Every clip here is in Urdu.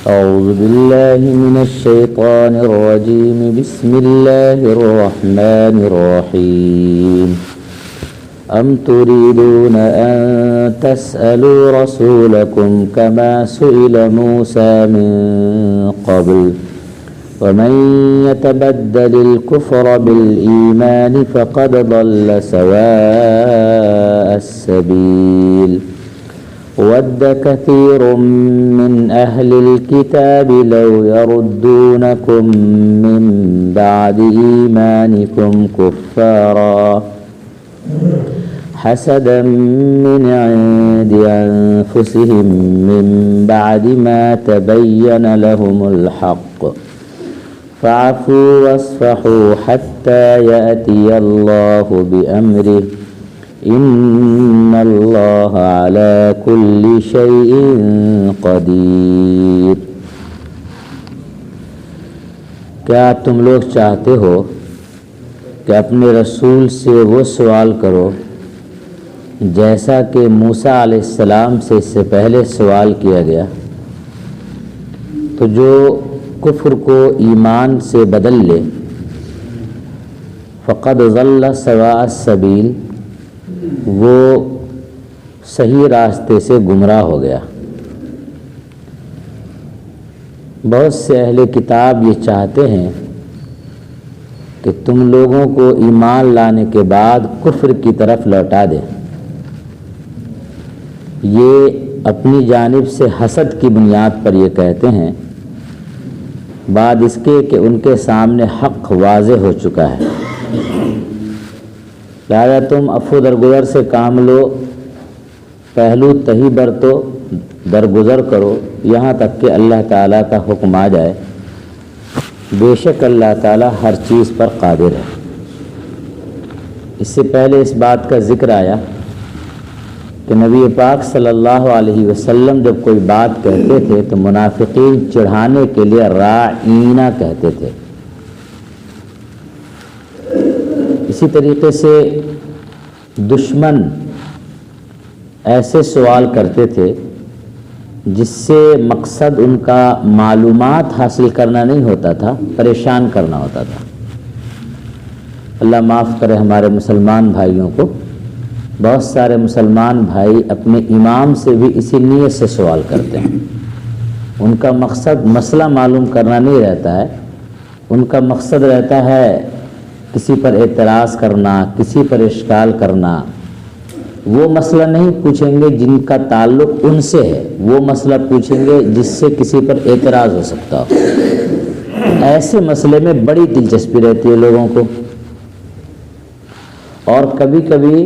أعوذ بالله من الشيطان الرجيم. بسم الله الرحمن الرحيم. أم تريدون أن تسألوا رسولكم كما سئل موسى من قبل ومن يتبدل الكفر بالإيمان فقد ضل سواء السبيل. ود كثير من أهل الكتاب لو يردونكم من بعد إيمانكم كفارا حسدا من عند أنفسهم من بعد ما تبين لهم الحق فاعفوا واصفحوا حتى يأتي الله بأمره إن اللہ علی کل شیء قدیر. کیا تم لوگ چاہتے ہو کہ اپنے رسول سے وہ سوال کرو جیسا کہ موسیٰ علیہ السلام سے اس سے پہلے سوال کیا گیا؟ تو جو کفر کو ایمان سے بدل لے فقد ضل سواء السبیل، وہ صحیح راستے سے گمراہ ہو گیا. بہت سے اہل کتاب یہ چاہتے ہیں کہ تم لوگوں کو ایمان لانے کے بعد کفر کی طرف لوٹا دیں. یہ اپنی جانب سے حسد کی بنیاد پر یہ کہتے ہیں، بعد اس کے کہ ان کے سامنے حق واضح ہو چکا ہے. لہذا تم عفو درگزر سے کام لو، پہلو تہی برتو، درگزر کرو یہاں تک کہ اللہ تعالیٰ کا حکم آ جائے. بے شک اللہ تعالیٰ ہر چیز پر قادر ہے. اس سے پہلے اس بات کا ذکر آیا کہ نبی پاک صلی اللہ علیہ وسلم جب کوئی بات کہتے تھے تو منافقین چڑھانے کے لیے راعینہ کہتے تھے. اسی طریقے سے دشمن ایسے سوال کرتے تھے جس سے مقصد ان کا معلومات حاصل کرنا نہیں ہوتا تھا، پریشان کرنا ہوتا تھا. اللہ معاف کرے ہمارے مسلمان بھائیوں کو. بہت سارے مسلمان بھائی اپنے امام سے بھی اسی نیت سے سوال کرتے ہیں. ان کا مقصد مسئلہ معلوم کرنا نہیں رہتا ہے، ان کا مقصد رہتا ہے کسی پر اعتراض کرنا، کسی پر اشکال کرنا. وہ مسئلہ نہیں پوچھیں گے جن کا تعلق ان سے ہے، وہ مسئلہ پوچھیں گے جس سے کسی پر اعتراض ہو سکتا ہو. ایسے مسئلے میں بڑی دلچسپی رہتی ہے لوگوں کو. اور کبھی کبھی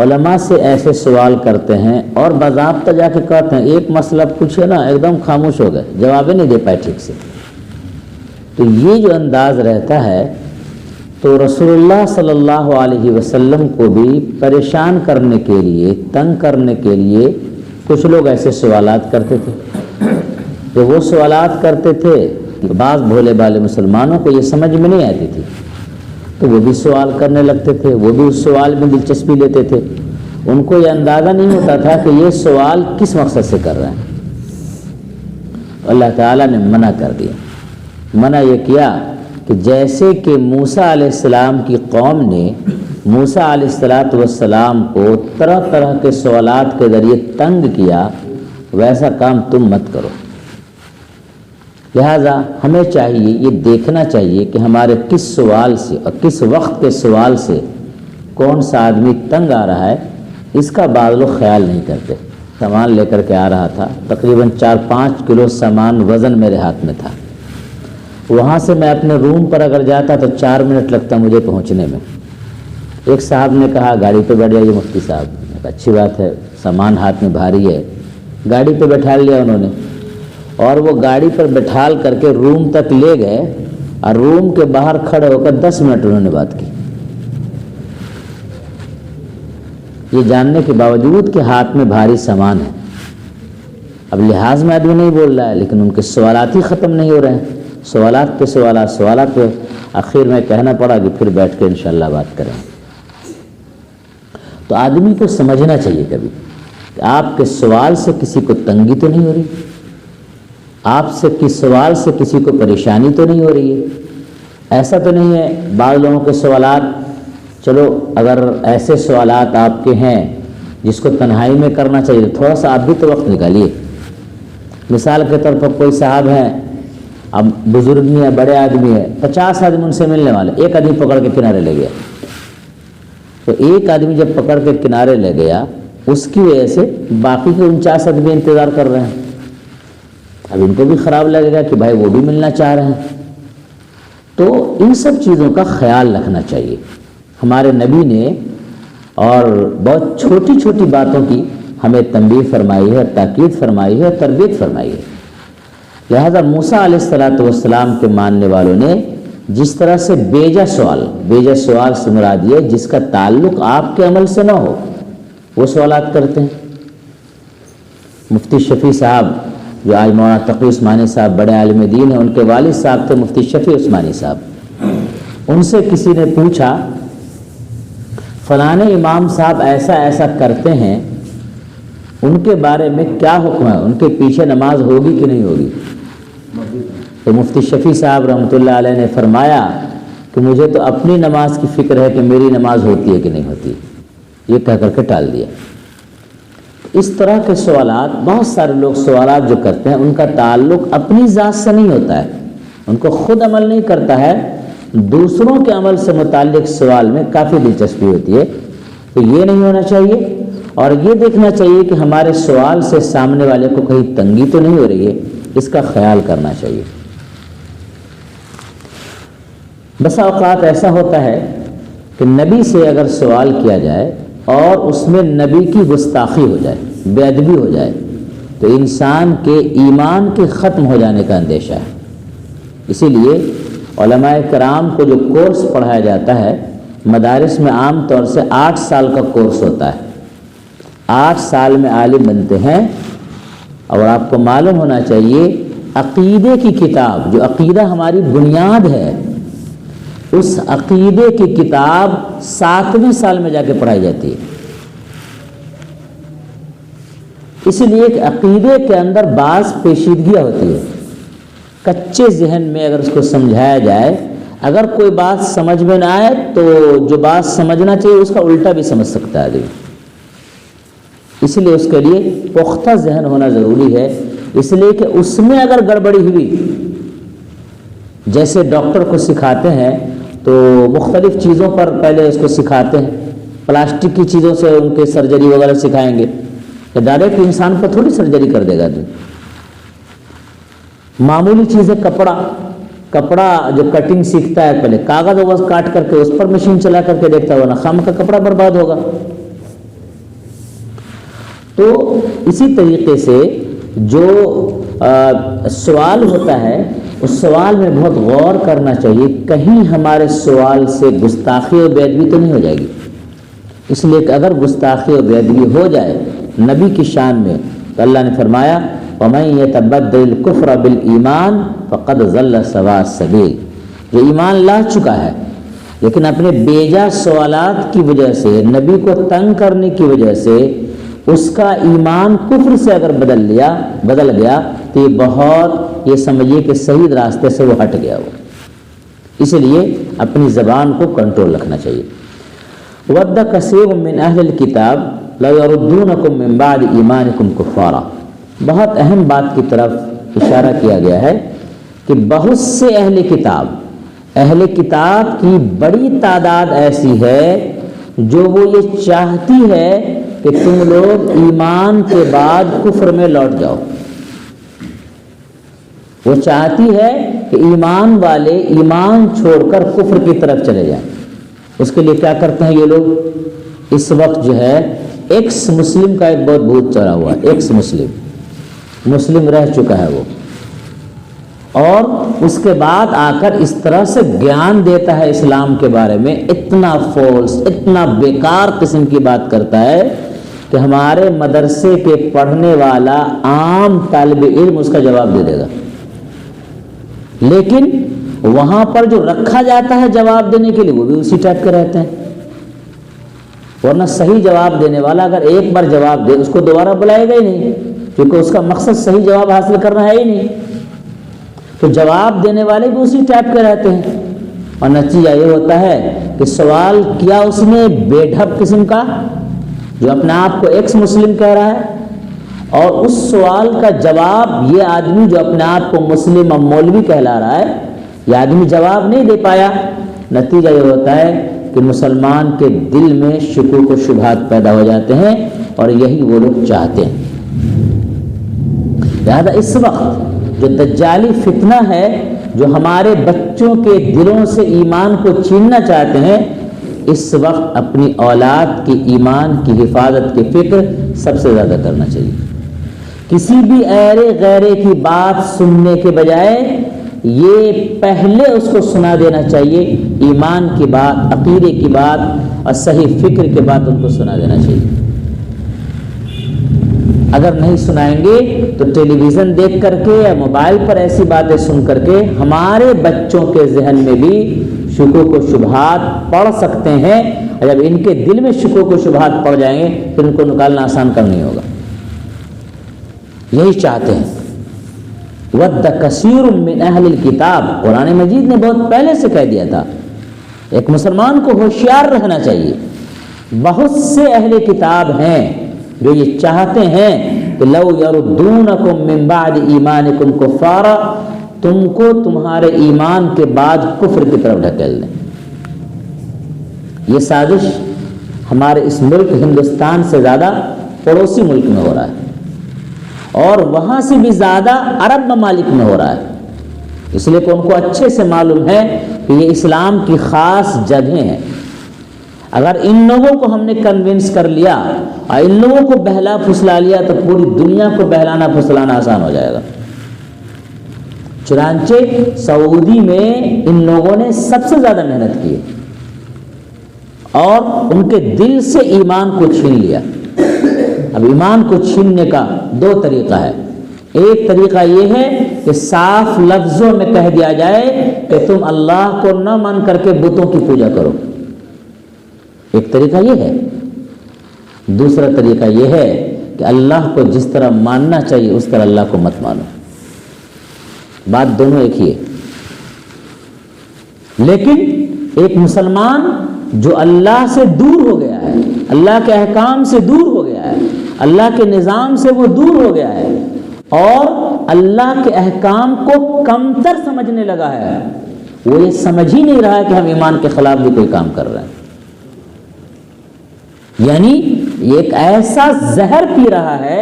علماء سے ایسے سوال کرتے ہیں اور باضابطہ جا کے کہتے ہیں ایک مسئلہ پوچھے نا ایک دم خاموش ہو گئے، جواب نہیں دے پائے ٹھیک سے. تو یہ جو انداز رہتا ہے تو رسول اللہ صلی اللہ علیہ وسلم کو بھی پریشان کرنے کے لیے، تنگ کرنے کے لیے کچھ لوگ ایسے سوالات کرتے تھے. جو وہ سوالات کرتے تھے بعض بھولے بھالے مسلمانوں کو یہ سمجھ میں نہیں آتی تھی تو وہ بھی سوال کرنے لگتے تھے، وہ بھی اس سوال میں دلچسپی لیتے تھے. ان کو یہ اندازہ نہیں ہوتا تھا کہ یہ سوال کس مقصد سے کر رہے ہیں. اللہ تعالیٰ نے منع کر دیا. منع یہ کیا کہ جیسے کہ موسیٰ علیہ السلام کی قوم نے موسیٰ علیہ السلام کو طرح طرح کے سوالات کے ذریعے تنگ کیا، ویسا کام تم مت کرو. لہٰذا ہمیں چاہیے، یہ دیکھنا چاہیے کہ ہمارے کس سوال سے اور کس وقت کے سوال سے کون سا آدمی تنگ آ رہا ہے. اس کا بعض لوگ خیال نہیں کرتے. سامان لے کر کے آ رہا تھا، تقریباً 4-5 کلو سامان وزن میرے ہاتھ میں تھا. وہاں سے میں اپنے روم پر اگر جاتا تو 4 منٹ لگتا مجھے پہنچنے میں. ایک صاحب نے کہا گاڑی پہ بیٹھ جائیے مفتی صاحب. اچھی بات ہے، سامان ہاتھ میں بھاری ہے. گاڑی پہ بٹھا لیا انہوں نے اور وہ گاڑی پر بٹھال کر کے روم تک لے گئے اور روم کے باہر کھڑے ہو کر 10 منٹ انہوں نے بات کی. یہ جاننے کے باوجود کہ ہاتھ میں بھاری سامان ہے. اب لحاظ میں آدمی نہیں بول رہا ہے لیکن ان کے سوالات ہی ختم نہیں ہو رہے ہیں. سوالات پہ آخر میں کہنا پڑا کہ پھر بیٹھ کے انشاءاللہ بات کریں. تو آدمی کو سمجھنا چاہیے کبھی کہ آپ کے سوال سے کسی کو تنگی تو نہیں ہو رہی. آپ سے کس سوال سے کسی کو پریشانی تو نہیں ہو رہی ہے؟ ایسا تو نہیں ہے بعض لوگوں کے سوالات، چلو اگر ایسے سوالات آپ کے ہیں جس کو تنہائی میں کرنا چاہیے تو تھوڑا سا آپ بھی تو وقت نکالیے۔ مثال کے طور پر کوئی صاحب ہیں، اب بزرگ نہیں ہے، بڑے آدمی ہے، 50 آدمی ان سے ملنے والے، ایک آدمی پکڑ کے کنارے لے گیا، تو ایک آدمی جب پکڑ کے کنارے لے گیا اس کی وجہ سے باقی کے 49 آدمی انتظار کر رہے ہیں۔ اب ان کو بھی خراب لگے گا کہ بھائی وہ بھی ملنا چاہ رہے ہیں۔ تو ان سب چیزوں کا خیال رکھنا چاہیے۔ ہمارے نبی نے اور بہت چھوٹی چھوٹی باتوں کی ہمیں تنبیہ فرمائی ہے، تاکید فرمائی ہے، تربیت فرمائی ہے۔ لہذا موسیٰ علیہ السلام کے ماننے والوں نے جس طرح سے بیجا سوال سے مراد یہ جس کا تعلق آپ کے عمل سے نہ ہو وہ سوالات کرتے ہیں۔ مفتی شفیع صاحب جو آج مولانا تقی عثمانی صاحب بڑے عالم دین ہیں، ان کے والد صاحب تھے مفتی شفیع عثمانی صاحب، ان سے کسی نے پوچھا فلانے امام صاحب ایسا ایسا کرتے ہیں، ان کے بارے میں کیا حکم ہے، ان کے پیچھے نماز ہوگی کہ نہیں ہوگی؟ تو مفتی شفیع صاحب رحمۃ اللہ علیہ نے فرمایا کہ مجھے تو اپنی نماز کی فکر ہے کہ میری نماز ہوتی ہے کہ نہیں ہوتی، یہ کہہ کر کے ٹال دیا۔ اس طرح کے سوالات بہت سارے لوگ سوالات جو کرتے ہیں ان کا تعلق اپنی ذات سے نہیں ہوتا ہے، ان کو خود عمل نہیں کرتا ہے، دوسروں کے عمل سے متعلق سوال میں کافی دلچسپی ہوتی ہے۔ تو یہ نہیں ہونا چاہیے، اور یہ دیکھنا چاہیے کہ ہمارے سوال سے سامنے والے کو کہیں تنگی تو نہیں ہو رہی ہے، اس کا خیال کرنا چاہیے۔ بسا اوقات ایسا ہوتا ہے کہ نبی سے اگر سوال کیا جائے اور اس میں نبی کی گستاخی ہو جائے، بے ادبی ہو جائے، تو انسان کے ایمان کے ختم ہو جانے کا اندیشہ ہے۔ اسی لیے علماء کرام کو جو کورس پڑھایا جاتا ہے مدارس میں عام طور سے 8 سال کا کورس ہوتا ہے، 8 سال میں عالم بنتے ہیں۔ اور آپ کو معلوم ہونا چاہیے عقیدے کی کتاب، جو عقیدہ ہماری بنیاد ہے، اس عقیدے کی کتاب 7ویں سال میں جا کے پڑھائی جاتی ہے۔ اس لیے کہ عقیدے کے اندر بعض پیچیدگیاں ہوتی ہے، کچے ذہن میں اگر اس کو سمجھایا جائے، اگر کوئی بات سمجھ میں نہ آئے تو جو بات سمجھنا چاہیے اس کا الٹا بھی سمجھ سکتا ہے۔ اس لیے اس کے لیے پختہ ذہن ہونا ضروری ہے، اس لیے کہ اس میں اگر گڑبڑی ہوئی، جیسے ڈاکٹر کو سکھاتے ہیں تو مختلف چیزوں پر پہلے اس کو سکھاتے ہیں، پلاسٹک کی چیزوں سے ان کے سرجری وغیرہ سکھائیں گے، کہ ڈائریکٹ انسان پر تھوڑی سرجری کر دے گا۔ معمولی چیزیں، کپڑا جو کٹنگ سیکھتا ہے پہلے کاغذ وغیرہ کاٹ کر کے اس پر مشین چلا کر کے دیکھتا ہے، ورنہ خام کا کپڑا برباد ہوگا۔ تو اسی طریقے سے جو سوال ہوتا ہے اس سوال میں بہت غور کرنا چاہیے، کہیں ہمارے سوال سے گستاخی اور بے ادبی تو نہیں ہو جائے گی۔ اس لیے کہ اگر گستاخی اور بے ادبی ہو جائے نبی کی شان میں تو اللہ نے فرمایا وَمَن يَتَبَدَّلِ الْكُفْرَ بِالْإِيمَانِ فَقَدْ ضَلَّ سَوَاءَ السَّبِيلِ، جو ایمان لا چکا ہے لیکن اپنے بیجا سوالات کی وجہ سے، نبی کو تنگ کرنے کی وجہ سے اس کا ایمان کفر سے اگر بدل گیا تو یہ بہت، یہ سمجھیے کہ صحیح راستے سے وہ ہٹ گیا وہ۔ اس لیے اپنی زبان کو کنٹرول رکھنا چاہیے۔ وَدَّ كَثِيرٌ مِّنْ أَهْلِ الْكِتَابِ لَوْ يَرُدُّونَكُم مِّن بَعْدِ إِيمَانِكُمْ كُفَّارًا، بہت اہم بات کی طرف اشارہ کیا گیا ہے کہ بہت سے اہل کتاب کی بڑی تعداد ایسی ہے جو وہ یہ چاہتی ہے کہ تم لوگ ایمان کے بعد کفر میں لوٹ جاؤ۔ وہ چاہتی ہے کہ ایمان والے ایمان چھوڑ کر کفر کی طرف چلے جائیں۔ اس کے لیے کیا کرتے ہیں یہ لوگ؟ اس وقت جو ہے ایکس مسلم کا ایک بہت بھوت چڑھا ہوا ہے، ایکس مسلم رہ چکا ہے وہ، اور اس کے بعد آ کر اس طرح سے گیان دیتا ہے اسلام کے بارے میں، اتنا فالس، اتنا بیکار قسم کی بات کرتا ہے کہ ہمارے مدرسے کے پڑھنے والا عام طالب علم اس کا جواب دے دے گا، لیکن وہاں پر جو رکھا جاتا ہے جواب دینے کے لیے وہ بھی اسی ٹائپ کے رہتے ہیں۔ ورنہ صحیح جواب دینے والا اگر ایک بار جواب دے اس کو دوبارہ بلائے گا ہی نہیں، کیونکہ اس کا مقصد صحیح جواب حاصل کرنا ہے ہی نہیں۔ تو جواب دینے والے بھی اسی ٹائپ کے رہتے ہیں، اور نتیجہ یہ ہوتا ہے کہ سوال کیا اس نے بے ڈھب قسم کا، جو اپنے آپ کو ایکس مسلم کہہ رہا ہے، اور اس سوال کا جواب یہ آدمی جو اپنے آپ کو مسلم اور مولوی کہلا رہا ہے، یہ آدمی جواب نہیں دے پایا۔ نتیجہ یہ ہوتا ہے کہ مسلمان کے دل میں شکوک و شبہات پیدا ہو جاتے ہیں، اور یہی وہ لوگ چاہتے ہیں۔ لہذا اس وقت جو دجالی فتنہ ہے، جو ہمارے بچوں کے دلوں سے ایمان کو چھیننا چاہتے ہیں، اس وقت اپنی اولاد کی ایمان کی حفاظت کی فکر سب سے زیادہ کرنا چاہیے۔ کسی بھی ایرے غیرے کی بات سننے کے بجائے یہ پہلے اس کو سنا دینا چاہیے، ایمان کی بات، عقیدے کی بات اور صحیح فکر کی بات ان کو سنا دینا چاہیے۔ اگر نہیں سنائیں گے تو ٹیلی ویژن دیکھ کر کے یا موبائل پر ایسی باتیں سن کر کے ہمارے بچوں کے ذہن میں بھی شکوک و شبہات پڑ سکتے ہیں، اور جب ان کے دل میں شکوک و شبہات پڑ جائیں گے پھر ان کو نکالنا آسان کم نہیں ہوگا۔ یہی چاہتے ہیں۔ وَدَّ كَثِيرٌ مِّنْ أَهْلِ الْكِتَابِ، قرآن مجید نے بہت پہلے سے کہہ دیا تھا، ایک مسلمان کو ہوشیار رہنا چاہیے۔ بہت سے اہل کتاب ہیں جو یہ چاہتے ہیں کہ لَوْ يَرُدُّونَكُم مِّن بَعْدِ إِيمَانِكُمْ كُفَّارًا، تم کو تمہارے ایمان کے بعد کفر کی طرف ڈھکیل دیں۔ یہ سازش ہمارے اس ملک ہندوستان سے زیادہ پڑوسی ملک میں ہو رہا ہے، اور وہاں سے بھی زیادہ عرب ممالک میں ہو رہا ہے، اس لیے کہ ان کو اچھے سے معلوم ہے کہ یہ اسلام کی خاص جگہیں ہیں۔ اگر ان لوگوں کو ہم نے کنونس کر لیا اور ان لوگوں کو بہلا پھسلا لیا تو پوری دنیا کو بہلانا پھسلانا آسان ہو جائے گا۔ چنانچہ سعودی میں ان لوگوں نے سب سے زیادہ محنت کی اور ان کے دل سے ایمان کو چھین لیا۔ اب ایمان کو چھیننے کا دو طریقہ ہے۔ ایک طریقہ یہ ہے کہ صاف لفظوں میں کہہ دیا جائے کہ تم اللہ کو نہ مان کر کے بتوں کی پوجا کرو، ایک طریقہ یہ ہے۔ دوسرا طریقہ یہ ہے کہ اللہ کو جس طرح ماننا چاہیے اس طرح اللہ کو مت مانو۔ بات دونوں ایک ہی ہے، لیکن ایک مسلمان جو اللہ سے دور ہو گیا ہے، اللہ کے احکام سے دور ہو گیا ہے، اللہ کے نظام سے وہ دور ہو گیا ہے اور اللہ کے احکام کو کمتر سمجھنے لگا ہے، وہ یہ سمجھ ہی نہیں رہا ہے کہ ہم ایمان کے خلاف بھی کوئی کام کر رہے ہیں، یعنی یہ ایک ایسا زہر پی رہا ہے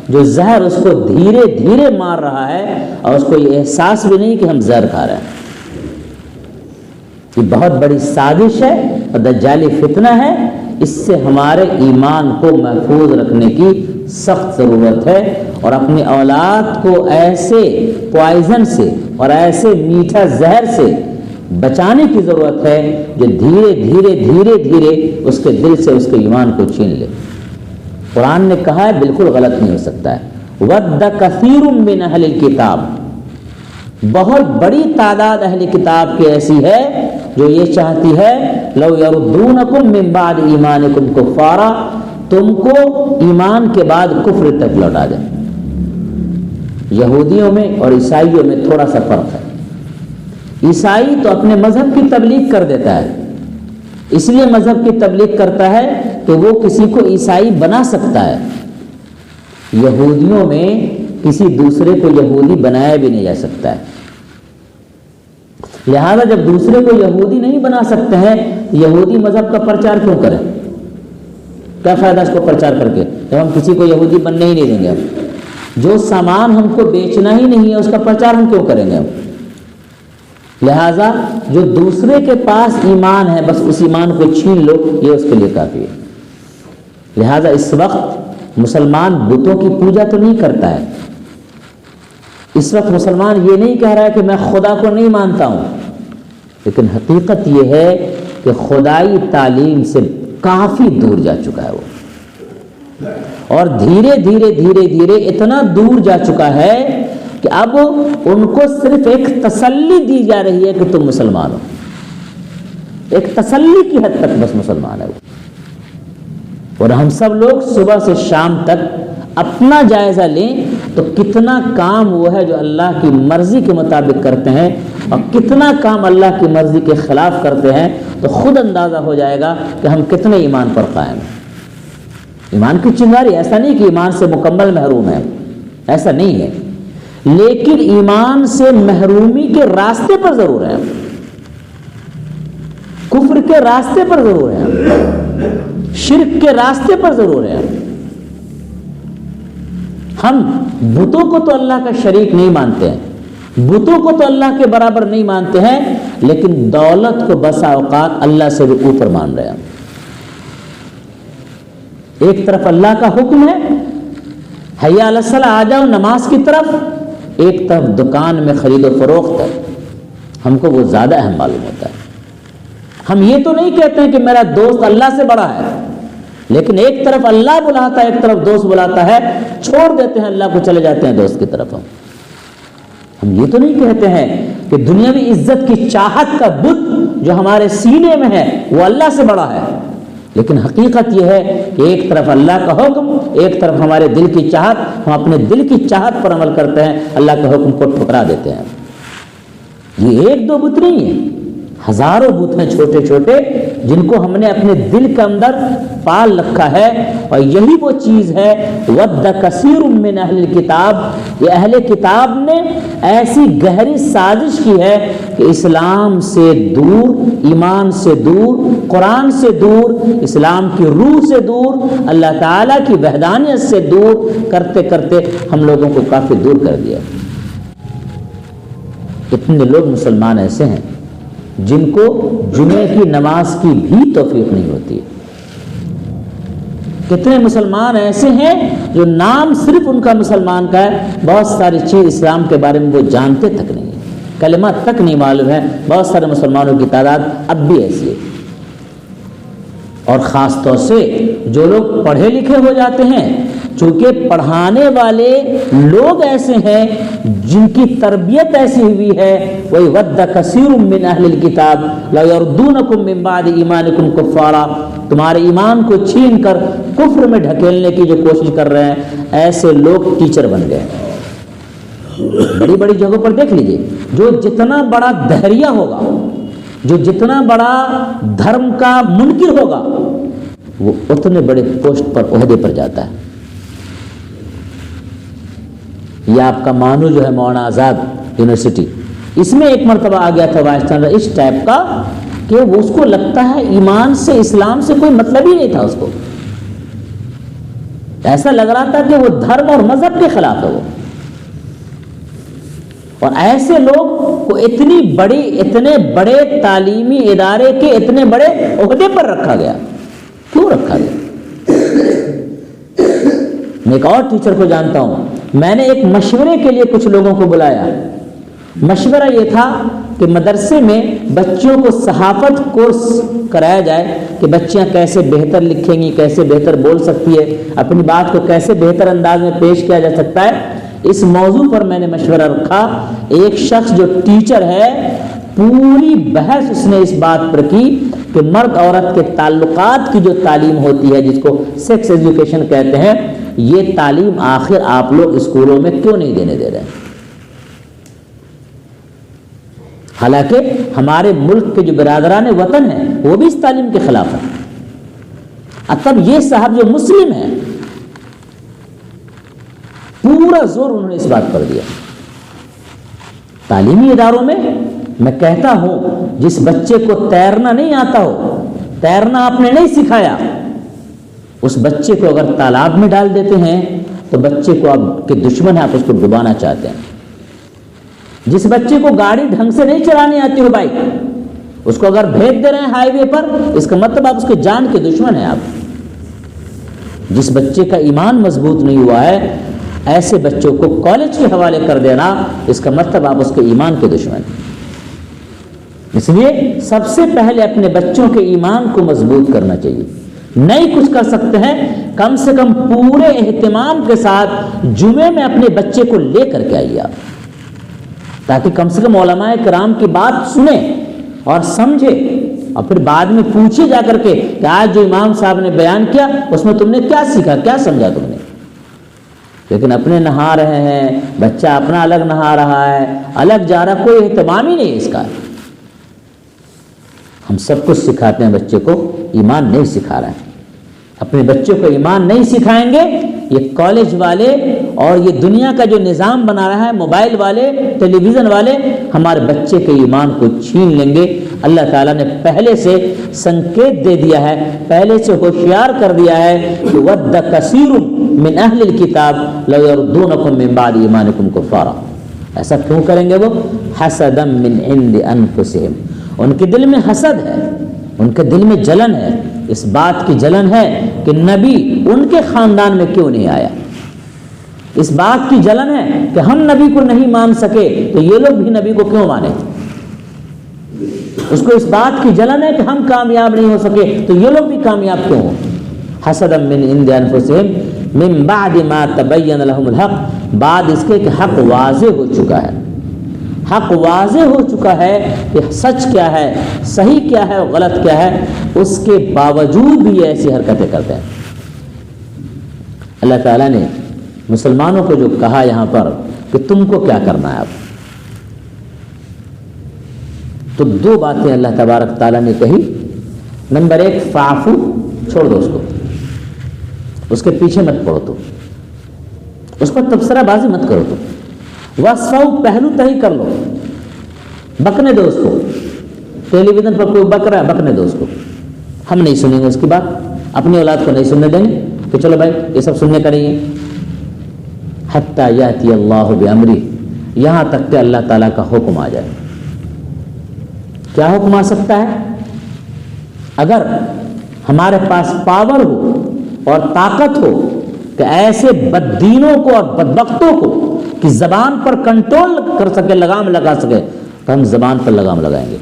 جو زہر اس کو دھیرے دھیرے مار رہا ہے اور اس کو یہ احساس بھی نہیں کہ ہم زہر کھا رہے ہیں۔ یہ بہت بڑی سازش ہے اور دجالی فتنہ ہے، اس سے ہمارے ایمان کو محفوظ رکھنے کی سخت ضرورت ہے، اور اپنی اولاد کو ایسے پوائزن سے اور ایسے میٹھا زہر سے بچانے کی ضرورت ہے جو دھیرے دھیرے دھیرے دھیرے اس کے دل سے اس کے ایمان کو چھین لے۔ قرآن نے کہا ہے، بالکل غلط نہیں ہو سکتا ہے، وَدَّ كَثِيرٌ مِّنْ أَهْلِ الْكِتَابِ، بہت بڑی تعداد اہل کتاب کی ایسی ہے جو یہ چاہتی ہے لَوْ يَرُدُّونَكُم مِّن بَعْدِ إِيمَانِكُمْ كُفَّارًا، تم کو ایمان کے بعد کفر تک لوٹا دیں۔ یہودیوں میں اور عیسائیوں میں تھوڑا سا فرق ہے۔ عیسائی تو اپنے مذہب کی تبلیغ کر دیتا ہے، اس لیے مذہب کی تبلیغ کرتا ہے کہ وہ کسی کو عیسائی بنا سکتا ہے۔ یہودیوں میں کسی دوسرے کو یہودی بنایا بھی نہیں جا سکتا ہے، لہذا جب دوسرے کو یہودی نہیں بنا سکتے ہیں یہودی مذہب کا پرچار کیوں کریں؟ کیا فائدہ اس کو پرچار کر کے جب ہم کسی کو یہودی بننے ہی نہیں دیں گے؟ ہم جو سامان ہم کو بیچنا ہی نہیں ہے اس کا پرچار ہم کیوں کریں گے ہم؟ لہذا جو دوسرے کے پاس ایمان ہے بس اس ایمان کو چھین لو، یہ اس کے لیے کافی ہے۔ لہذا اس وقت مسلمان بتوں کی پوجا تو نہیں کرتا ہے، اس وقت مسلمان یہ نہیں کہہ رہا ہے کہ میں خدا کو نہیں مانتا ہوں، لیکن حقیقت یہ ہے کہ خدائی تعلیم سے کافی دور جا چکا ہے وہ، اور دھیرے دھیرے دھیرے دھیرے اتنا دور جا چکا ہے کہ اب ان کو صرف ایک تسلی دی جا رہی ہے کہ تم مسلمان ہو، ایک تسلی کی حد تک بس مسلمان ہے وہ۔ اور ہم سب لوگ صبح سے شام تک اپنا جائزہ لیں تو کتنا کام وہ ہے جو اللہ کی مرضی کے مطابق کرتے ہیں اور کتنا کام اللہ کی مرضی کے خلاف کرتے ہیں، تو خود اندازہ ہو جائے گا کہ ہم کتنے ایمان پر قائم ہیں۔ ایمان کی چنگاری ایسا نہیں کہ ایمان سے مکمل محروم ہے، ایسا نہیں ہے، لیکن ایمان سے محرومی کے راستے پر ضرور ہیں، کفر کے راستے پر ضرور ہیں، شرک کے راستے پر ضرور ہیں۔ ہم بتوں کو تو اللہ کا شریک نہیں مانتے ہیں، بتوں کو تو اللہ کے برابر نہیں مانتے ہیں، لیکن دولت کو بسا اوقات اللہ سے بھی اوپر مان رہے ہیں۔ ایک طرف اللہ کا حکم ہے حیا علی الصلاۃ، آ جاؤ نماز کی طرف، ایک طرف دکان میں خرید و فروخت ہے، ہم کو وہ زیادہ اہم معلوم ہوتا ہے۔ ہم یہ تو نہیں کہتے ہیں کہ میرا دوست اللہ سے بڑا ہے، لیکن ایک طرف اللہ بلاتا ہے، ایک طرف دوست بلاتا ہے، چھوڑ دیتے ہیں اللہ کو، چلے جاتے ہیں دوست کی طرف۔ ہم یہ تو نہیں کہتے ہیں کہ دنیاوی عزت کی چاہت کا بت جو ہمارے سینے میں ہے وہ اللہ سے بڑا ہے، لیکن حقیقت یہ ہے کہ ایک طرف اللہ کا حکم، ایک طرف ہمارے دل کی چاہت، ہم اپنے دل کی چاہت پر عمل کرتے ہیں، اللہ کے حکم کو ٹھکرا دیتے ہیں۔ یہ ایک دو بت نہیں ہے، ہزاروں بت ہیں چھوٹے چھوٹے جن کو ہم نے اپنے دل کے اندر پال رکھا ہے، اور یہی وہ چیز ہے وَدَّ كَثِيرٌ مِّنْ أَهْلِ الْكِتَابِ، یہ اہل کتاب نے ایسی گہری سازش کی ہے کہ اسلام سے دور، ایمان سے دور، قرآن سے دور، اسلام کی روح سے دور، اللہ تعالیٰ کی وحدانیت سے دور کرتے کرتے ہم لوگوں کو کافی دور کر دیا۔ اتنے لوگ مسلمان ایسے ہیں جن کو جمعے کی نماز کی بھی توفیق نہیں ہوتی۔ کتنے مسلمان ایسے ہیں جو نام صرف ان کا مسلمان کا ہے، بہت ساری چیز اسلام کے بارے میں وہ جانتے تک نہیں ہیں، کلمہ تک نہیں معلوم ہے۔ بہت سارے مسلمانوں کی تعداد اب بھی ایسی ہے، اور خاص طور سے جو لوگ پڑھے لکھے ہو جاتے ہیں، چونکہ پڑھانے والے لوگ ایسے ہیں جن کی تربیت ایسی ہوئی ہے، وہی وَدَّ كَثِيرٌ مِّنْ أَهْلِ الْكِتَابِ لَوْ يَرُدُّونَكُم مِّن بَعْدِ إِيمَانِكُمْ كُفَّارًا، تمہارے ایمان کو چھین کر کفر میں ڈھکیلنے کی جو کوشش کر رہے ہیں، ایسے لوگ ٹیچر بن گئے۔ بڑی بڑی جگہوں پر دیکھ لیجئے، جو جتنا بڑا دہریہ ہوگا، جو جتنا بڑا دھرم کا منکر ہوگا، وہ اتنے بڑے پوسٹ پر، عہدے پر جاتا ہے۔ یہ آپ کا مانو جو ہے مولانا آزاد یونیورسٹی، اس میں ایک مرتبہ آ گیا تھا وائس چانسلر اس ٹائپ کا کہ وہ اس کو لگتا ہے ایمان سے، اسلام سے کوئی مطلب ہی نہیں تھا، اس کو ایسا لگ رہا تھا کہ وہ دھرم اور مذہب کے خلاف ہے وہ۔ اور ایسے لوگ کو اتنے بڑے تعلیمی ادارے کے اتنے بڑے عہدے پر رکھا گیا، کیوں رکھا گیا؟ میں ایک اور ٹیچر کو جانتا ہوں، میں نے ایک مشورے کے لیے کچھ لوگوں کو بلایا۔ مشورہ یہ تھا کہ مدرسے میں بچوں کو صحافت کورس کرایا جائے کہ بچیاں کیسے بہتر لکھیں گی، کیسے بہتر بول سکتی ہے، اپنی بات کو کیسے بہتر انداز میں پیش کیا جا سکتا ہے۔ اس موضوع پر میں نے مشورہ رکھا۔ ایک شخص جو ٹیچر ہے، پوری بحث اس نے اس بات پر کی کہ مرد عورت کے تعلقات کی جو تعلیم ہوتی ہے، جس کو سیکس ایجوکیشن کہتے ہیں، یہ تعلیم آخر آپ لوگ اسکولوں میں کیوں نہیں دینے دے رہے ہیں؟ حالانکہ ہمارے ملک کے جو برادران وطن ہیں وہ بھی اس تعلیم کے خلاف ہیں۔ اب تب یہ صاحب جو مسلم ہیں، پورا زور انہوں نے اس بات پر دیا۔ تعلیمی اداروں میں میں کہتا ہوں، جس بچے کو تیرنا نہیں آتا ہو، تیرنا آپ نے نہیں سکھایا، اس بچے کو اگر تالاب میں ڈال دیتے ہیں تو بچے کو آپ کے دشمن ہیں، آپ اس کو ڈبانا چاہتے ہیں۔ جس بچے کو گاڑی ڈھنگ سے نہیں چلانی آتی ہو بائک، اس کو اگر بھیج دے رہے ہیں ہائی وے پر، اس کا مطلب آپ اس کے جان کے دشمن ہیں آپ۔ جس بچے کا ایمان مضبوط نہیں ہوا ہے، ایسے بچوں کو کالج کے حوالے کر دینا، اس کا مطلب آپ اس کے ایمان کے دشمن ہیں۔ اس لیے سب سے پہلے اپنے بچوں کے ایمان کو مضبوط کرنا چاہیے۔ نہیں کچھ کر سکتے ہیں، کم سے کم پورے اہتمام کے ساتھ جمعے میں اپنے بچے کو لے کر کے آئیے آپ، تاکہ کم سے کم علماء کرام کی بات سنیں اور سمجھے، اور پھر بعد میں پوچھے جا کر کے کہ آج جو امام صاحب نے بیان کیا اس میں تم نے کیا سیکھا، کیا سمجھا تم نے۔ لیکن اپنے نہا رہے ہیں، بچہ اپنا الگ نہا رہا ہے، الگ جا رہا، کوئی اہتمام ہی نہیں اس کا۔ ہم سب کچھ سکھاتے ہیں، بچے کو ایمان نہیں سکھا رہے ہیں۔ اپنے بچوں کو ایمان نہیں سکھائیں گے، یہ کالج والے اور یہ دنیا کا جو نظام بنا رہا ہے، موبائل والے، ٹیلی ویژن والے، ہمارے بچے کے ایمان کو چھین لیں گے۔ اللہ تعالیٰ نے پہلے سے سنکیت دے دیا ہے، پہلے سے ہوشیار کر دیا ہے کہ وَدَّ كَثِيرٌ مِّنْ أَهْلِ الْكِتَابِ لَوْ يَرُدُّونَكُم مِّن بَعْدِ إِيمَانِكُمْ كُفَّارًا۔ ایسا کیوں کریں گے وہ؟ حَسَدًا مِّنْ عِندِ أَنفُسِهِمْ، ان کے دل میں حسد ہے، ان کے دل میں جلن ہے، اس بات کی جلن ہے کہ نبی ان کے خاندان میں کیوں نہیں آیا، اس بات کی جلن ہے کہ ہم نبی کو نہیں مان سکے تو یہ لوگ بھی نبی کو کیوں مانیں، اس کو اس بات کی جلن ہے کہ ہم کامیاب نہیں ہو سکے تو یہ لوگ بھی کامیاب کیوں ہوں۔ حسدا من عند انفسهم من بعد ما تبین لهم الحق، بعد اس کے کہ حق واضح ہو چکا ہے، حق واضح ہو چکا ہے کہ سچ کیا ہے، صحیح کیا ہے اور غلط کیا ہے، اس کے باوجود بھی ایسی حرکتیں کرتے ہیں۔ اللہ تعالیٰ نے مسلمانوں کو جو کہا یہاں پر کہ تم کو کیا کرنا ہے، اب تو دو باتیں اللہ تبارک تعالیٰ نے کہی۔ نمبر ایک، فاعفو، چھوڑ دو اس کو، اس کے پیچھے مت پڑو، تو اس پر تبصرہ بازی مت کرو، تو وصفو، پہلو تہی کر لو، بکنے دو اس کو، ٹیلی ویژن پر کوئی بک رہا ہے بکنے دو اس کو، ہم نہیں سنیں گے اس کی بات، اپنی اولاد کو نہیں سننے دیں گے کہ چلو بھائی یہ سب سننے کا نہیں ہے۔ حتی یاتی اللہ بامرہ، یہاں تک کہ اللہ تعالیٰ کا حکم آ جائے۔ کیا حکم آ سکتا ہے؟ اگر ہمارے پاس پاور ہو اور طاقت ہو کہ ایسے بددینوں کو اور بدبختوں کو کہ زبان پر کنٹرول کر سکے، لگام لگا سکے، تو ہم زبان پر لگام لگائیں گے۔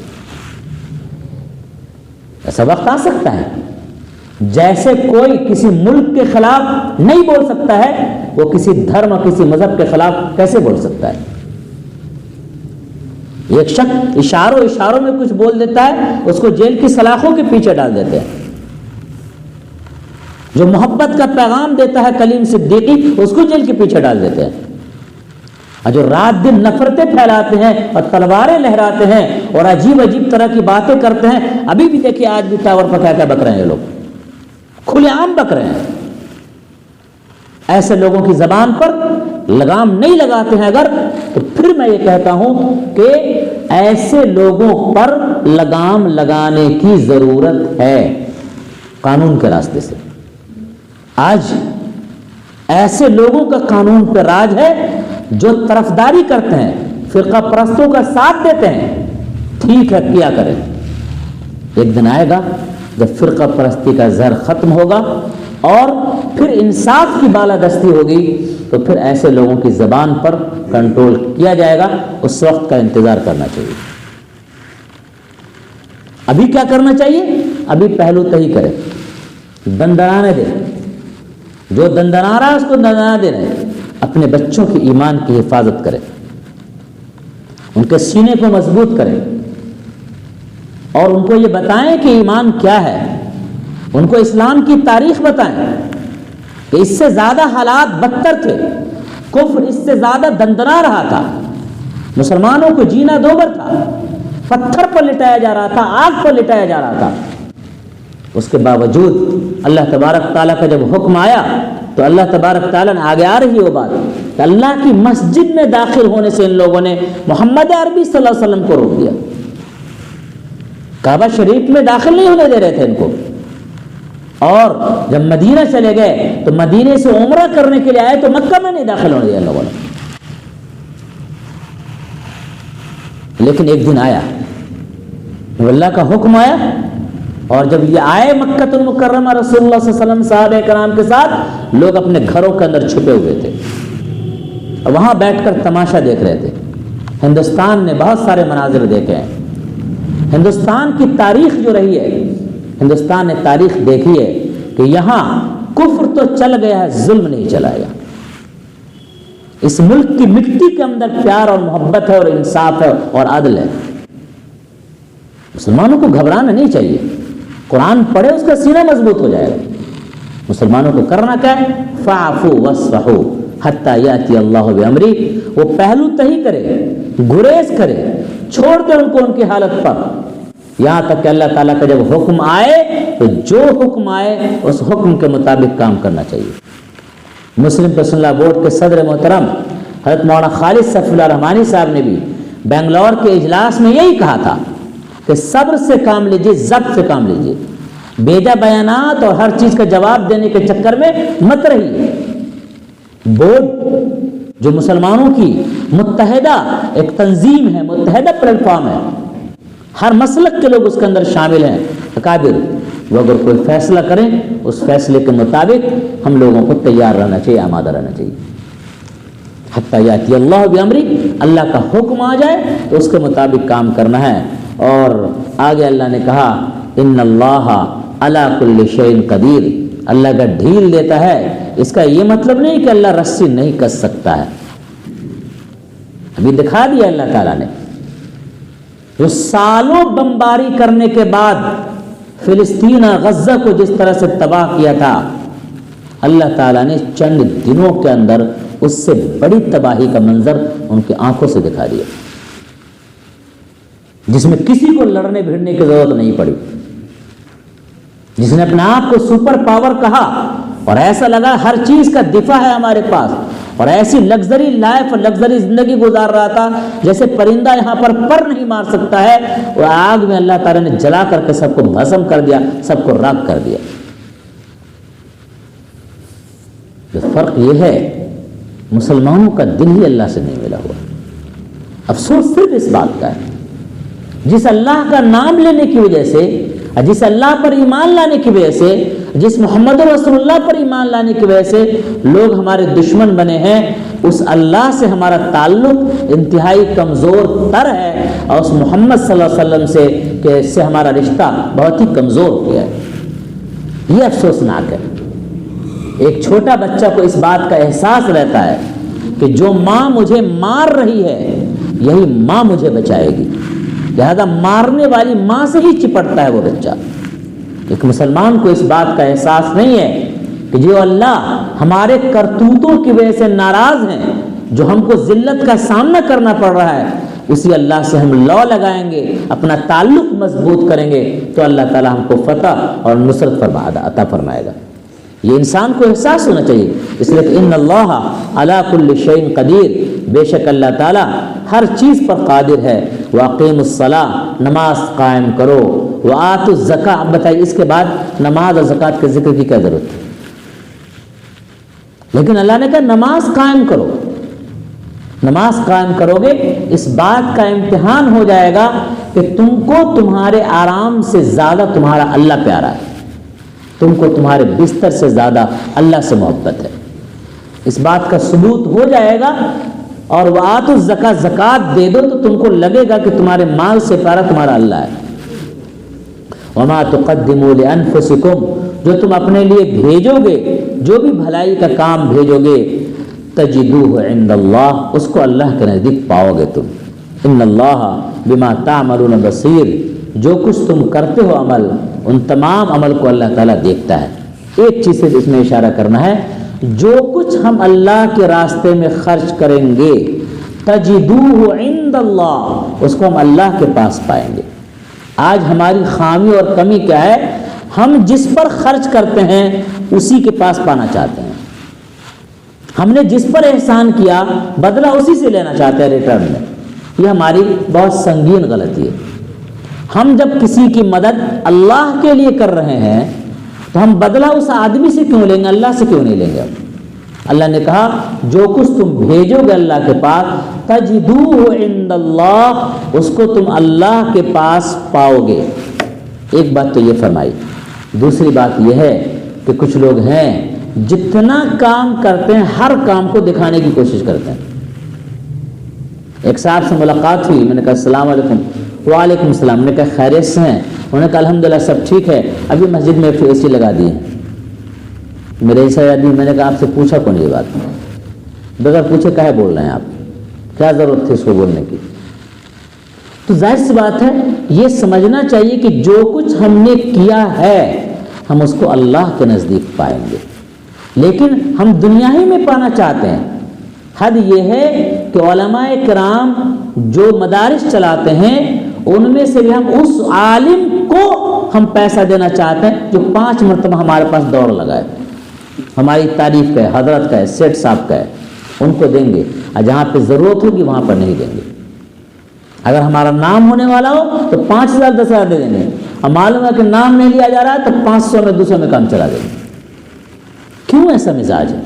ایسا وقت آ سکتا ہے جیسے کوئی کسی ملک کے خلاف نہیں بول سکتا ہے، وہ کسی دھرم اور کسی مذہب کے خلاف کیسے بول سکتا ہے؟ ایک شخص اشاروں میں کچھ بول دیتا ہے، اس کو جیل کی سلاخوں کے پیچھے ڈال دیتے ہیں۔ جو محبت کا پیغام دیتا ہے کلیم صدیقی، اس کو جیل کے پیچھے ڈال دیتے ہیں۔ اور جو رات دن نفرتیں پھیلاتے ہیں اور تلواریں لہراتے ہیں اور عجیب عجیب طرح کی باتیں کرتے ہیں، ابھی بھی دیکھیے آج بھی ٹاور پر کیا کیا بک رہے ہیں، یہ لوگ کھلے عام بک رہے ہیں۔ ایسے لوگوں کی زبان پر لگام نہیں لگاتے ہیں اگر، تو پھر میں یہ کہتا ہوں کہ ایسے لوگوں پر لگام لگانے کی ضرورت ہے قانون کے راستے سے۔ آج ایسے لوگوں کا قانون پہ راج ہے جو طرفداری کرتے ہیں، فرقہ پرستوں کا ساتھ دیتے ہیں۔ ٹھیک ہے، کیا کریں، ایک دن آئے گا جب فرقہ پرستی کا زہر ختم ہوگا اور پھر انصاف کی بالادستی ہوگی، تو پھر ایسے لوگوں کی زبان پر کنٹرول کیا جائے گا۔ اس وقت کا انتظار کرنا چاہیے۔ ابھی کیا کرنا چاہیے؟ ابھی پہلو تہی کرے، دندنانے دے، جو دندنا رہا ہے اس کو دندنا دے رہے، اپنے بچوں کی ایمان کی حفاظت کرے، ان کے سینے کو مضبوط کرے اور ان کو یہ بتائیں کہ ایمان کیا ہے، ان کو اسلام کی تاریخ بتائیں کہ اس سے زیادہ حالات بدتر تھے، کفر اس سے زیادہ دندنا رہا تھا، مسلمانوں کو جینا دوبر تھا، پتھر پر لٹایا جا رہا تھا، آگ پر لٹایا جا رہا تھا۔ اس کے باوجود اللہ تبارک تعالیٰ کا جب حکم آیا تو اللہ تبارک تعالیٰ نے آگے آ رہی وہ بات کہ اللہ کی مسجد میں داخل ہونے سے ان لوگوں نے محمد عربی صلی اللہ علیہ وسلم کو روک دیا، کعبہ شریف میں داخل نہیں ہونے دے رہے تھے ان کو۔ اور جب مدینہ چلے گئے تو مدینے سے عمرہ کرنے کے لیے آئے تو مکہ میں نہیں داخل ہونے دیا لوگوں نے۔ لیکن ایک دن آیا جب اللہ کا حکم آیا اور جب یہ آئے مکہ المکرمہ رسول اللہ صلی اللہ علیہ وسلم صحابہ کرام کے ساتھ، لوگ اپنے گھروں کے اندر چھپے ہوئے تھے اور وہاں بیٹھ کر تماشا دیکھ رہے تھے۔ ہندوستان نے بہت سارے مناظر دیکھے ہیں، ہندوستان کی تاریخ جو رہی ہے، ہندوستان نے تاریخ دیکھی ہے کہ یہاں کفر تو چل گیا ہے، ظلم نہیں چلا گیا۔ اس ملک کی مٹی کے اندر پیار اور محبت ہے اور انصاف ہے اور عدل ہے۔ مسلمانوں کو گھبرانا نہیں چاہیے، قرآن پڑھے اس کا سینہ مضبوط ہو جائے گا۔ مسلمانوں کو کرنا کیا ہے؟ فاعفو واصفحوا، حتی یاتی اللہ بامری، وہ پہلو تہی کرے، گریز کرے، چھوڑ دے ان کو ان کی حالت پر، یہاں تک کہ اللہ تعالیٰ کا جب حکم آئے تو جو حکم آئے اس حکم کے مطابق کام کرنا چاہیے۔ مسلم پرسنل لا بورڈ کے صدر محترم حضرت مولانا خالد صفی اللہ رحمانی صاحب نے بھی بنگلور کے اجلاس میں یہی کہا تھا کہ صبر سے کام لیجیے، ضبط سے کام لیجیے، بیجا بیانات اور ہر چیز کا جواب دینے کے چکر میں مت رہیے۔ بورڈ جو مسلمانوں کی متحدہ ایک تنظیم ہے، متحدہ پلیٹ فارم ہے، ہر مسلک کے لوگ اس کے اندر شامل ہیں، اکابر، وہ اگر کوئی فیصلہ کریں اس فیصلے کے مطابق ہم لوگوں کو تیار رہنا چاہیے، آمادہ رہنا چاہیے۔ حتی یاتی اللہ بامری، اللہ کا حکم آ جائے تو اس کے مطابق کام کرنا ہے۔ اور آگے اللہ نے کہا ان اللہ علی کل شیء قدیر، اللہ کا ڈھیل دیتا ہے، اس کا یہ مطلب نہیں کہ اللہ رسی نہیں کس سکتا ہے، ابھی دکھا دیا اللہ تعالیٰ نے، جو سالوں بمباری کرنے کے بعد فلسطین اور غزہ کو جس طرح سے تباہ کیا تھا، اللہ تعالیٰ نے چند دنوں کے اندر اس سے بڑی تباہی کا منظر ان کی آنکھوں سے دکھا دیا، جس میں کسی کو لڑنے بھیڑنے کی ضرورت نہیں پڑی، جس نے اپنے آپ کو سپر پاور کہا اور ایسا لگا ہر چیز کا دفاع ہے ہمارے پاس، اور ایسی لگژری لائف اور لگژری زندگی گزار رہا تھا جیسے پرندہ یہاں پر پر نہیں مار سکتا ہے، اور آگ میں اللہ تعالیٰ نے جلا کر کے سب کو بھسم کر دیا، سب کو راکھ کر دیا۔ فرق یہ ہے مسلمانوں کا دل ہی اللہ سے نہیں ملا ہوا۔ افسوس صرف اس بات کا ہے، جس اللہ کا نام لینے کی وجہ سے، جس اللہ پر ایمان لانے کی وجہ سے، جس محمد رسول اللہ پر ایمان لانے کی وجہ سے لوگ ہمارے دشمن بنے ہیں، اس اللہ سے ہمارا تعلق انتہائی کمزور تر ہے، اور اس محمد صلی اللہ علیہ وسلم سے ہمارا رشتہ بہت ہی کمزور ہو گیا ہے۔ یہ افسوسناک ہے۔ ایک چھوٹا بچہ کو اس بات کا احساس رہتا ہے کہ جو ماں مجھے مار رہی ہے یہی ماں مجھے بچائے گی، لہذا مارنے والی ماں سے ہی چپٹتا ہے وہ بچہ۔ ایک مسلمان کو اس بات کا احساس نہیں ہے کہ جو اللہ ہمارے کرتوتوں کی وجہ سے ناراض ہیں، جو ہم کو ذلت کا سامنا کرنا پڑ رہا ہے، اسی اللہ سے ہم لو لگائیں گے، اپنا تعلق مضبوط کریں گے تو اللہ تعالی ہم کو فتح اور نصرت عطا فرمائے گا۔ یہ انسان کو احساس ہونا چاہیے، اس لیے کہ ان اللہ علی کل شیء قدیر، بے شک اللہ تعالیٰ ہر چیز پر قادر ہے۔ واقیم الصلاۃ، نماز قائم کرو، وآتوا الزکاۃ۔ اب بتائیے اس کے بعد نماز اور زکوٰۃ کے ذکر کی کیا ضرورت ہے؟ لیکن اللہ نے کہا نماز قائم کرو۔ نماز قائم کرو گے، اس بات کا امتحان ہو جائے گا کہ تم کو تمہارے آرام سے زیادہ تمہارا اللہ پیارا ہے، تم کو تمہارے بستر سے زیادہ اللہ سے محبت ہے، اس بات کا ثبوت ہو جائے گا۔ اور وآتوا الزکاۃ، زکوٰۃ دے دو تو تم کو لگے گا کہ تمہارے مال سے پیارا تمہارا اللہ ہے۔ وما تقدموا لانفسکم، جو تم اپنے لیے بھیجو گے، جو بھی بھلائی کا کام بھیجو گے، تجدوہ عند اللہ، اس کو اللہ کے نزدیک پاؤ گے تم۔ ان اللہ بما تعملون بصیر، جو کچھ تم کرتے ہو عمل، ان تمام عمل کو اللہ تعالیٰ دیکھتا ہے۔ ایک چیز سے اس میں اشارہ کرنا ہے، جو کچھ ہم اللہ کے راستے میں خرچ کریں گے، تجدوہ عند اللہ، اس کو ہم اللہ کے پاس پائیں گے۔ آج ہماری خامی اور کمی کیا ہے؟ ہم جس پر خرچ کرتے ہیں اسی کے پاس پانا چاہتے ہیں، ہم نے جس پر احسان کیا بدلہ اسی سے لینا چاہتے ہیں ریٹرن میں۔ یہ ہماری بہت سنگین غلطی ہے۔ ہم جب کسی کی مدد اللہ کے لیے کر رہے ہیں تو ہم بدلہ اس آدمی سے کیوں لیں گے، اللہ سے کیوں نہیں لیں گے؟ اللہ نے کہا جو کچھ تم بھیجو گے اللہ کے پاس، تجدوہ عند اللہ، اس کو تم اللہ کے پاس پاؤ گے۔ ایک بات تو یہ فرمائی۔ دوسری بات یہ ہے کہ کچھ لوگ ہیں جتنا کام کرتے ہیں ہر کام کو دکھانے کی کوشش کرتے ہیں۔ ایک صاحب سے ملاقات ہوئی، میں نے کہا السلام علیکم۔ وعلیکم السلام۔ میں نے کہا خیریت سے ہیں؟ انہوں نے کہا الحمدللہ سب ٹھیک ہے، ابھی مسجد میں اے سی لگا دی ہے۔ میرے ایسا آدمی، میں نے کہا آپ سے پوچھا کون یہ بات؟ بغیر پوچھے کہے بول رہے ہیں آپ؟ کیا ضرورت تھی اس کو بولنے کی؟ تو ظاہر سی بات ہے یہ سمجھنا چاہیے کہ جو کچھ ہم نے کیا ہے ہم اس کو اللہ کے نزدیک پائیں گے۔ لیکن ہم دنیا ہی میں پانا چاہتے ہیں۔ حد یہ ہے کہ علماء کرام جو مدارس چلاتے ہیں ان میں سے بھی ہم اس عالم کو ہم پیسہ دینا چاہتے ہیں جو 5 مرتبہ ہمارے پاس دوڑ لگائے، ہماری تعریف کا ہے، حضرت کا ہے، سیٹ صاحب کا ہے، ان کو دیں گے، اور جہاں پہ ضرورت ہوگی وہاں پر نہیں دیں گے۔ اگر ہمارا نام ہونے والا ہو تو 5,000 10,000 دے دیں گے، اور معلوم ہے کہ نام نہیں لیا جا رہا ہے تو 500 میں 200 میں کام چلا دیں گے۔ کیوں ایسا مزاج ہے؟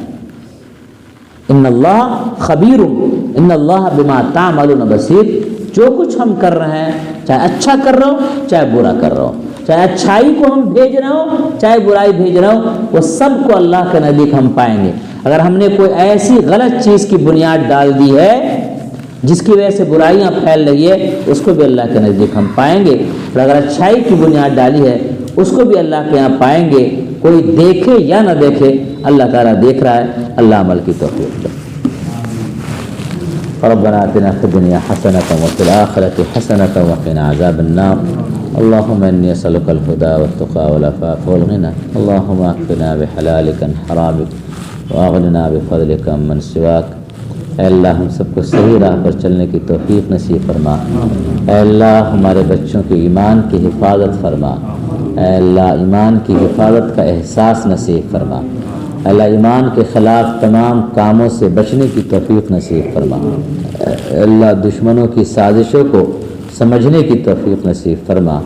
ان اللہ خبیر ان اللہ بما تعملون بصیر۔ جو کچھ ہم کر رہے ہیں، چاہے اچھا کر رہا ہو چاہے برا کر رہا ہو، چاہے اچھائی کو ہم بھیج رہے ہو چاہے برائی بھیج رہے ہو، وہ سب کو اللہ کے نزدیک ہم پائیں گے۔ اگر ہم نے کوئی ایسی غلط چیز کی بنیاد ڈال دی ہے جس کی وجہ سے برائیاں پھیل رہی ہے، اس کو بھی اللہ کے نزدیک ہم پائیں گے، اور اگر اچھائی کی بنیاد ڈالی ہے اس کو بھی اللہ کے یہاں پائیں گے۔ کوئی دیکھے یا نہ دیکھے، اللہ تعالیٰ دیکھ رہا ہے۔ اللہ عمل کی توفیق دے۔ ربنا آتنا في الدنيا حسنة وفي الآخرة حسنة وقنا عذاب النار۔ اللهم إني أسألك الهدى والتقى والعفاف والغنى، اللهم اكفنا بحلالك عن حرامك واغننا بفضلك عمن سواك۔ اے اللہ ہم سب کو صحیح راہ پر چلنے کی توفیق نصیب فرما۔ اے اللہ ہمارے بچوں کے ایمان کی حفاظت فرما۔ اے اللہ ایمان کی حفاظت کا احساس نصیب فرما۔ اے اللہ ایمان کے خلاف تمام کاموں سے بچنے کی توفیق نصیب فرما۔ اے اللہ دشمنوں کی سازشوں کو سمجھنے کی توفیق نصیب فرما۔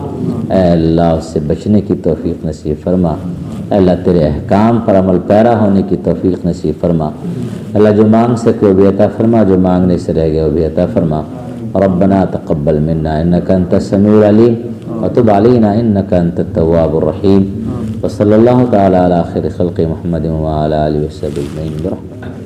اے اللہ اس سے بچنے کی توفیق نصیب فرما۔ اے اللہ تیرے احکام پر عمل پیرا ہونے کی توفیق نصیب فرما۔ اللہ جو مانگ سکے وہ بھی عطا فرما، جو مانگنے سے رہ گیا وہ بھی عطا فرما۔ ربنا تقبل منا انك انت السميع العليم وتب علينا انك انت التواب الرحيم، وصلى الله تعالى على خير خلق محمد وعلى اله وصحبه اجمعين برحمتك۔